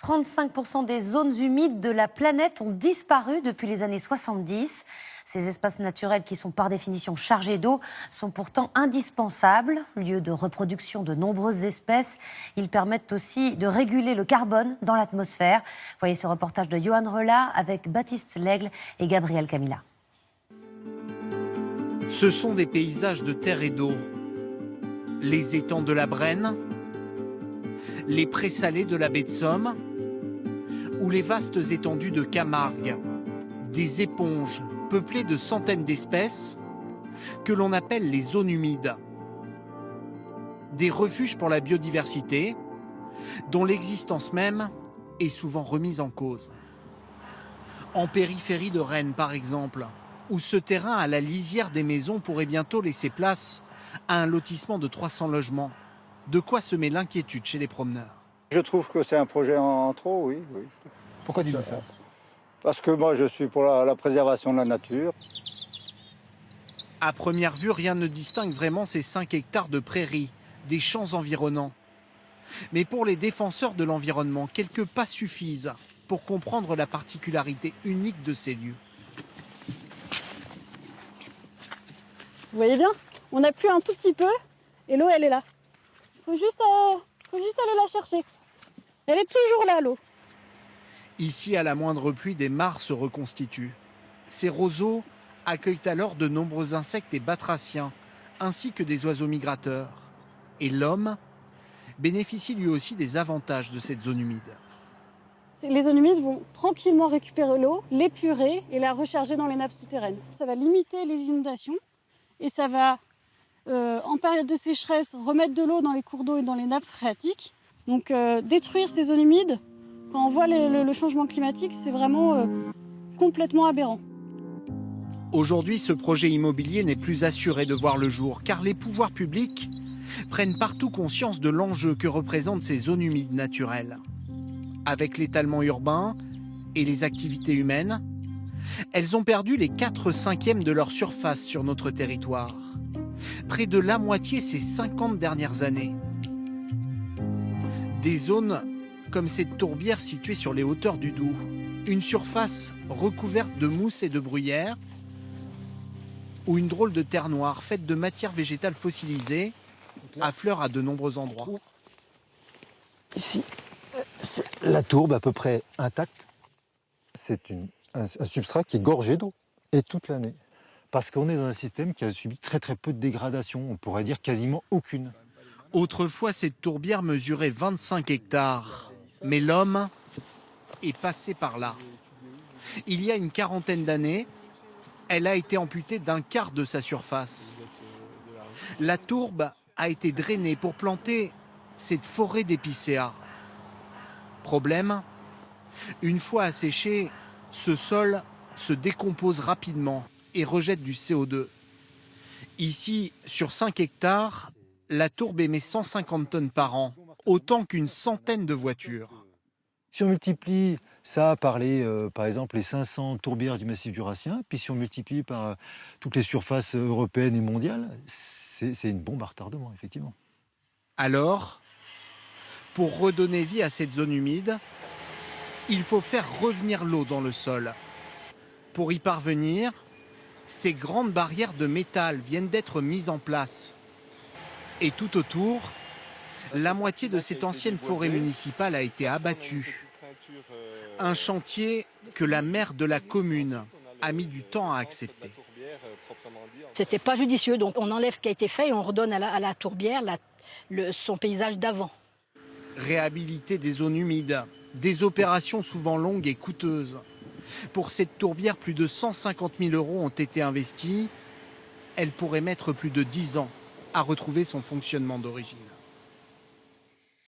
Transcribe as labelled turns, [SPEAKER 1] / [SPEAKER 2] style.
[SPEAKER 1] 35% des zones humides de la planète ont disparu depuis les années 70. Ces espaces naturels qui sont par définition chargés d'eau sont pourtant indispensables, lieu de reproduction de nombreuses espèces. Ils permettent aussi de réguler le carbone dans l'atmosphère. Voyez ce reportage de Johan Relat avec Baptiste Lègle et Gabriel Camilla.
[SPEAKER 2] Ce sont des paysages de terre et d'eau. Les étangs de la Brenne, les prés salés de la baie de Somme ou les vastes étendues de Camargue. Des éponges peuplées de centaines d'espèces que l'on appelle les zones humides. Des refuges pour la biodiversité dont l'existence même est souvent remise en cause. En périphérie de Rennes par exemple, où ce terrain à la lisière des maisons pourrait bientôt laisser place à un lotissement de 300 logements. De quoi semer l'inquiétude chez les promeneurs.
[SPEAKER 3] Je trouve que c'est un projet en trop, oui.
[SPEAKER 4] Pourquoi dites-vous ça?
[SPEAKER 3] Parce que moi, je suis pour la préservation de la nature.
[SPEAKER 2] À première vue, rien ne distingue vraiment ces 5 hectares de prairies, des champs environnants. Mais pour les défenseurs de l'environnement, quelques pas suffisent pour comprendre la particularité unique de ces lieux.
[SPEAKER 5] Vous voyez bien, on appuie un tout petit peu et l'eau, elle est là. Faut juste aller la chercher. Elle est toujours là, l'eau.
[SPEAKER 2] Ici, à la moindre pluie, des mares se reconstituent. Ces roseaux accueillent alors de nombreux insectes et batraciens, ainsi que des oiseaux migrateurs. Et l'homme bénéficie lui aussi des avantages de cette zone humide.
[SPEAKER 5] Les zones humides vont tranquillement récupérer l'eau, l'épurer et la recharger dans les nappes souterraines. Ça va limiter les inondations et ça va, en période de sécheresse, remettre de l'eau dans les cours d'eau et dans les nappes phréatiques. Donc détruire ces zones humides, quand on voit le changement climatique, c'est vraiment complètement aberrant.
[SPEAKER 2] Aujourd'hui, ce projet immobilier n'est plus assuré de voir le jour, car les pouvoirs publics prennent partout conscience de l'enjeu que représentent ces zones humides naturelles. Avec l'étalement urbain et les activités humaines, elles ont perdu les 4/5 de leur surface sur notre territoire. Près de la moitié ces 50 dernières années. Des zones comme cette tourbière située sur les hauteurs du Doubs, une surface recouverte de mousse et de bruyère, ou une drôle de terre noire faite de matière végétale fossilisée, affleure à de nombreux endroits.
[SPEAKER 4] Ici, c'est la tourbe à peu près intacte. C'est un substrat qui est gorgé d'eau, et toute l'année. Parce qu'on est dans un système qui a subi très peu de dégradation, on pourrait dire quasiment aucune.
[SPEAKER 2] Autrefois, cette tourbière mesurait 25 hectares. Mais l'homme est passé par là. Il y a une quarantaine d'années, elle a été amputée d'un quart de sa surface. La tourbe a été drainée pour planter cette forêt d'épicéas. Problème, une fois asséché, ce sol se décompose rapidement et rejette du CO2. Ici, sur 5 hectares, la tourbe émet 150 tonnes par an, autant qu'une centaine de voitures.
[SPEAKER 4] Si on multiplie ça par par exemple, les 500 tourbières du massif jurassien, puis si on multiplie par toutes les surfaces européennes et mondiales, c'est une bombe à retardement, effectivement.
[SPEAKER 2] Alors, pour redonner vie à cette zone humide, il faut faire revenir l'eau dans le sol. Pour y parvenir, ces grandes barrières de métal viennent d'être mises en place. Et tout autour, la moitié de cette ancienne forêt municipale a été abattue. Un chantier que la maire de la commune a mis du temps à accepter.
[SPEAKER 6] C'était pas judicieux, donc on enlève ce qui a été fait et on redonne à la tourbière son paysage d'avant.
[SPEAKER 2] Réhabiliter des zones humides, des opérations souvent longues et coûteuses. Pour cette tourbière, plus de 150 000 € ont été investis. Elle pourrait mettre plus de 10 ans à retrouver son fonctionnement d'origine.